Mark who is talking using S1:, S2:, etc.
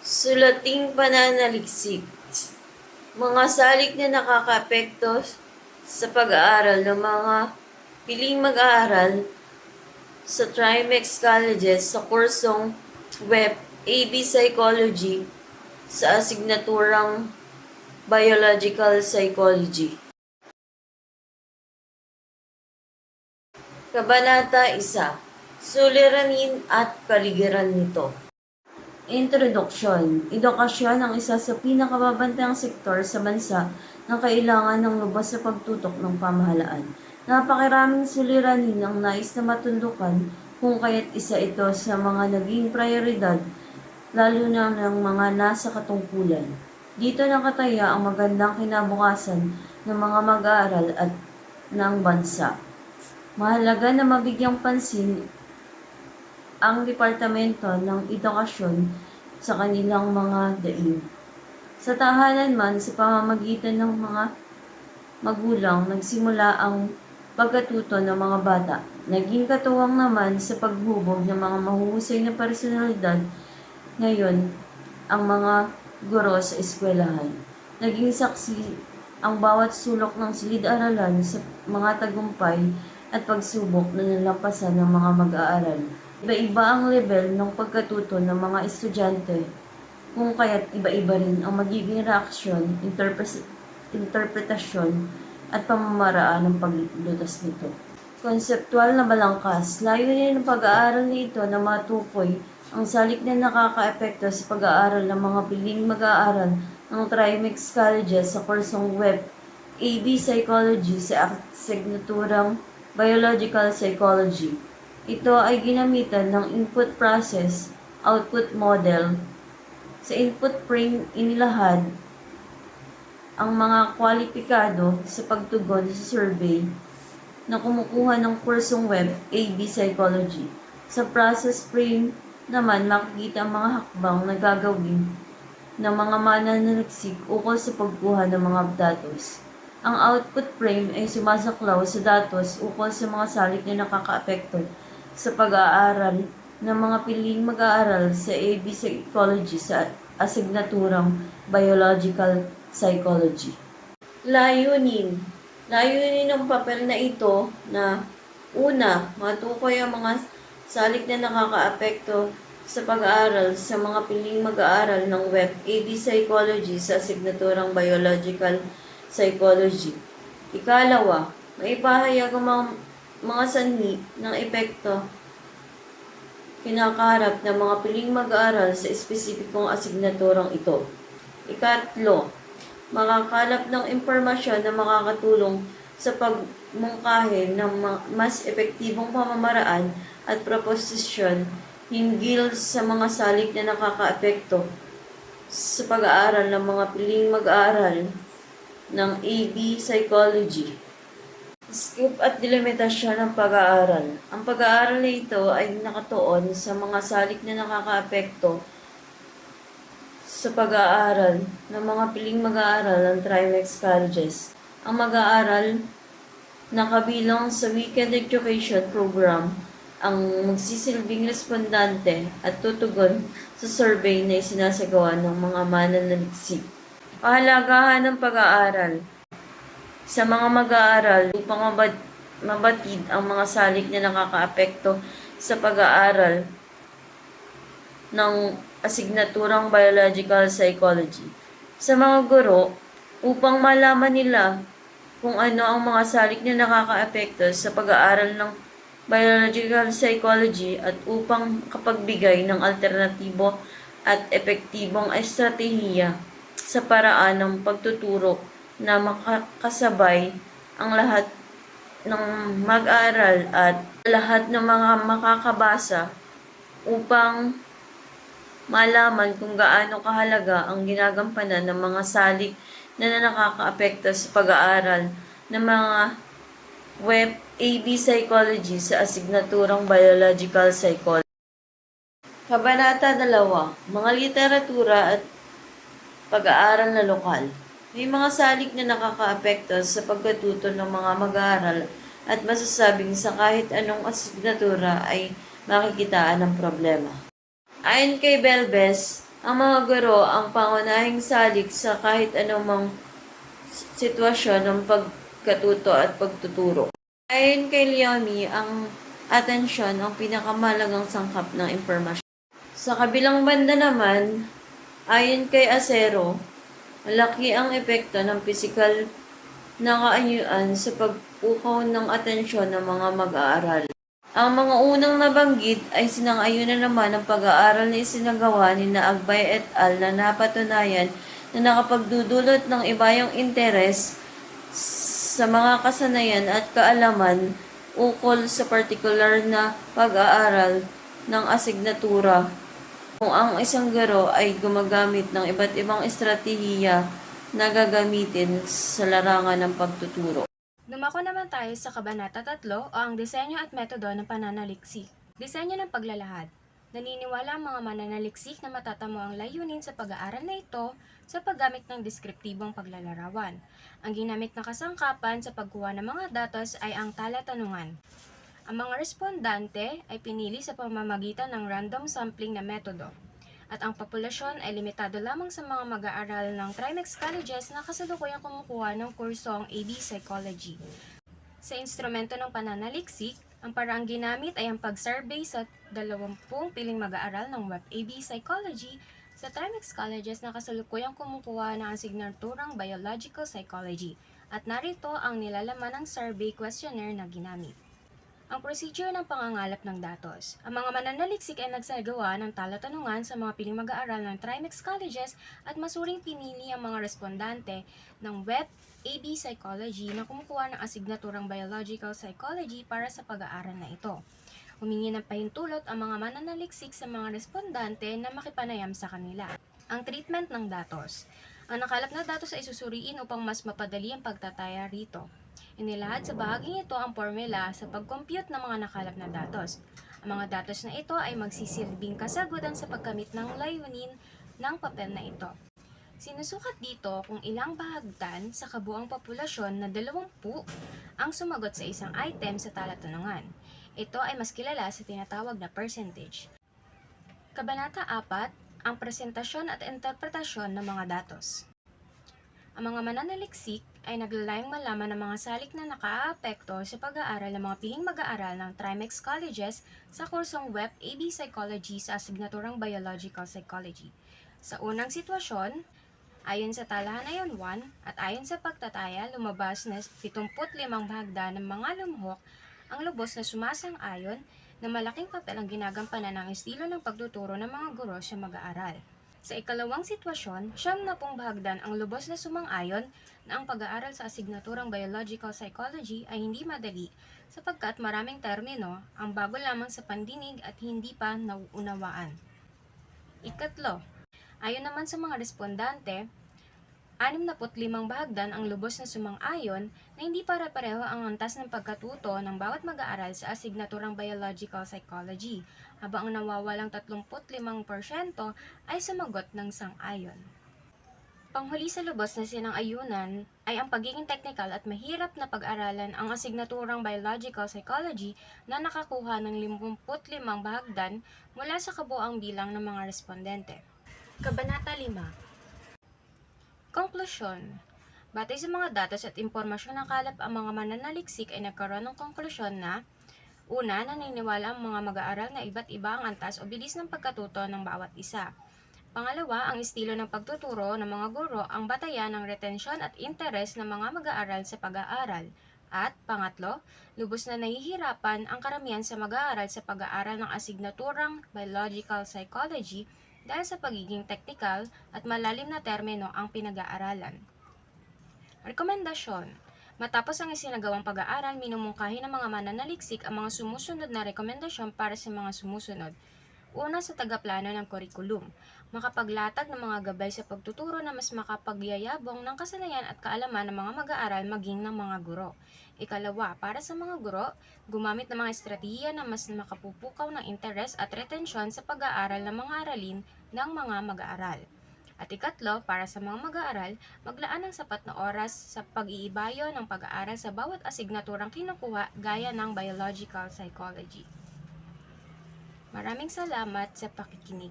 S1: Sulating pananaliksik. Mga salik na nakakaapekto sa pag-aaral ng mga piling mag-aaral sa TRIMEX colleges sa kursong Web AB Psychology sa asignaturang Biological Psychology. Kabanata 1. Suliranin at kaligiran nito. Introduction. Edukasyon ang isa sa pinakababantayang sektor sa bansa na kailangan ng lubos na pagtutok ng pamahalaan. Napakaraming suliranin ang nais na matundukan kung kaya't isa ito sa mga naging prioridad lalo na ng mga nasa katungkulan. Dito nakataya ang magandang kinabukasan ng mga mag-aaral at ng bansa. Mahalaga na mabigyang pansin ang Departamento ng Edukasyon sa kanilang mga daing. Sa tahanan man, sa pamamagitan ng mga magulang, nagsimula ang pagkatuto ng mga bata. Naging katuwang naman sa paghubog ng mga mahuhusay na personalidad ngayon ang mga guro sa eskwelahan. Naging saksi ang bawat sulok ng silid-aralan sa mga tagumpay at pagsubok na nalampasan ng mga mag-aaral. Iba-iba ang level ng pagkatuto ng mga estudyante, kung kaya't iba-iba rin ang magiging reaksyon, interpretasyon, at pamamaraan ng paglutas nito. Konseptual na balangkas. Layunin ng pag-aaral nito na matukoy ang salik na nakakaapekto sa pag-aaral ng mga piling mag-aaral ng TRIMEX colleges sa kursong Web AB Psychology sa asignaturang Biological Psychology. Ito ay ginamitan ng input process, output model. Sa input frame inilahad ang mga kwalipikado sa pagtugon sa survey na kumukuha ng kursong Web AB Psychology. Sa process frame naman makikita ang mga hakbang na gagawin ng mga mananaliksik ukol sa pagkuha ng mga datos. Ang output frame ay sumasaklaw sa datos ukol sa mga salik na nakakaapekto sa pag-aaral ng mga piling mag-aaral sa AB Psychology sa asignaturang Biological Psychology. Layunin. Layunin ng papel na ito na una, matukoy ang mga salik na nakakaapekto sa pag-aaral sa mga piling mag-aaral ng Web AB Psychology sa asignaturang Biological Psychology. Ikalawa, maipahayag ang mga sanhi ng epekto kinakaharap ng mga piling mag-aaral sa espesipikong asignaturang ito. Ikatlo, makakalap ng impormasyon na makakatulong sa pagmungkahi ng mas epektibong pamamaraan at proposisyon hinggil sa mga salik na nakakaapekto sa pag-aaral ng mga piling mag-aaral ng AB Psychology. Scope at delimitasyon ng pag-aaral. Ang pag-aaral na ito ay nakatuon sa mga salik na nakakaapekto sa pag-aaral ng mga piling mag-aaral ng TRIMEX colleges. Ang mag-aaral na kabilang sa Weekend Education Program ang magsisilbing respondante at tutugon sa survey na isinasagawa ng mga mananaliksik. Pahalagahan ng pag-aaral sa mga mag-aaral upang mabatid ang mga salik na nakakaapekto sa pag-aaral ng asignaturang Biological Psychology. Sa mga guro, upang malaman nila kung ano ang mga salik na nakakaapekto sa pag-aaral ng Biological Psychology at upang kapagbigay ng alternatibo at epektibong estratehiya sa paraan ng pagtuturo na makakasabay ang lahat ng mag-aaral at lahat ng mga makakabasa upang malaman kung gaano kahalaga ang ginagampanan ng mga salik na nakakaapekto sa pag-aaral ng mga Web AB Psychology sa asignaturang Biological Psychology. Kabanata 2. Mga literatura at pag-aaral na lokal. May mga salik na nakakaapekto sa pagkatuto ng mga mag-aaral at masasabing sa kahit anong asignatura ay makikitaan ng problema. Ayon kay Belbes, Ang mga guro ang pangunahing salik sa kahit anumang sitwasyon ng pagkatuto at pagtuturo. Ayon kay Leonie, ang atensyon ang pinakamahalagang sangkap ng impormasyon. Sa kabilang banda naman, ayon kay Acero, malaki ang epekto ng pisikal na kaanyuan sa pagpukaw ng atensyon ng mga mag-aaral. Ang mga unang nabanggit ay sinang-ayunan naman ng pag-aaral na isinagawa ni Agbay et al. Na napatunayan na nakapagdudulot ng ibayang interes sa mga kasanayan at kaalaman ukol sa partikular na pag-aaral ng asignatura kung ang isang guro ay gumagamit ng iba't ibang estratehiya na gagamitin sa larangan ng pagtuturo.
S2: Dumako naman tayo sa Kabanata 3 o ang disenyo at metodo ng pananaliksik. Disenyo ng paglalahad. Naniniwala ang mga mananaliksik na matatamo ang layunin sa pag-aaral na ito sa paggamit ng deskriptibong paglalarawan. Ang ginamit na kasangkapan sa pagkuha ng mga datos ay ang talatanungan. Ang mga respondante ay pinili sa pamamagitan ng random sampling na metodo. At ang populasyon ay limitado lamang sa mga mag-aaral ng TRIMEX colleges na kasalukuyang kumukuha ng kursong AB Psychology. Sa instrumento ng pananaliksik, ang paraang ginamit ay ang pag-survey sa 20 piling mag-aaral ng Web AB Psychology sa TRIMEX colleges na kasalukuyang kumukuha ng asignaturang Biological Psychology. At narito ang nilalaman ng survey questionnaire na ginamit. Ang procedure ng pangangalap ng datos. Ang mga mananaliksik ay nagsagawa ng talatanungan sa mga piling mag-aaral ng TRIMEX colleges at masuring pinili ang mga respondante ng Web AB Psychology na kumukuha ng asignaturang Biological Psychology para sa pag-aaral na ito. Humingi ng pahintulot ang mga mananaliksik sa mga respondante na makipanayam sa kanila. Ang treatment ng datos. Ang nakalap na datos ay susuriin upang mas mapadali ang pagtataya rito. Inilahad sa bahaging ito ang formula sa pag-compute ng mga nakalap na datos. Ang mga datos na ito ay magsisilbing kasagutan sa pagkamit ng layunin ng papel na ito. Sinusukat dito kung ilang bahagdan sa kabuang populasyon na 20 ang sumagot sa isang item sa talatanungan. Ito ay mas kilala sa tinatawag na percentage. Kabanata 4, ang presentasyon at interpretasyon ng mga datos. Ang mga mananaliksik ay naglalayong malaman ng mga salik na nakaaapekto sa pag-aaral ng mga piling mag-aaral ng TRIMEX colleges sa kursong Web AB Psychology sa asignaturang Biological Psychology. Sa unang sitwasyon, ayon sa Talahanayan 1 at ayon sa pagtataya, lumabas na 75 bahagdan ng mga lumhok ang lubos na sumasang-ayon na malaking papel ang ginagampanan ng estilo ng pagtuturo ng mga guro sa mag-aaral. Sa ikalawang sitwasyon, 70 bahagdan ang lubos na sumang-ayon na ang pag-aaral sa asignaturang Biological Psychology ay hindi madali sapagkat maraming termino ang bago lamang sa pandinig at hindi pa nauunawaan. Ikatlo, ayon naman sa mga respondante, 65 bahagdan ang lubos na sumang-ayon na hindi pare-pareho ang antas ng pagkatuto ng bawat mag-aaral sa asignaturang Biological Psychology, habang ang nawawalang 35% ay sumagot ng sang-ayon. Panghuli sa lubos na sinang-ayunan ay ang pagiging technical at mahirap na pag-aralan ang asignaturang Biological Psychology na nakakuha ng 55 bahagdan mula sa kabuoang bilang ng mga respondente. Kabanata 5. Konklusyon. Batay sa mga datos at impormasyon na kalap ang mga mananaliksik ay nagkaroon ng konklusyon na una, naniniwala ang mga mag-aaral na iba't iba ang antas o bilis ng pagkatuto ng bawat isa. Pangalawa, ang estilo ng pagtuturo ng mga guro ang batayan ng retensyon at interes ng mga mag-aaral sa pag-aaral. At pangatlo, lubos na nahihirapan ang karamihan sa mag-aaral sa pag-aaral ng asignaturang Biological Psychology dahil sa pagiging teknikal at malalim na termino ang pinag-aaralan. Rekomendasyon. Matapos ang isinagawang pag-aaral, minumungkahi ng mga mananaliksik ang mga sumusunod na rekomendasyon para sa mga sumusunod. Una, sa tagaplano ng kurikulum, makapaglatag ng mga gabay sa pagtuturo na mas makapagyayabong ng kasanayan at kaalaman ng mga mag-aaral maging ng mga guro. Ikalawa, para sa mga guro, gumamit ng mga estratehiya na mas makapupukaw ng interes at retensyon sa pag-aaral ng mga aralin ng mga mag-aaral. At ikatlo, para sa mga mag-aaral, maglaan ng sapat na oras sa pag-iibayo ng pag-aaral sa bawat asignaturang kinukuha gaya ng Biological Psychology. Maraming salamat sa pakikinig.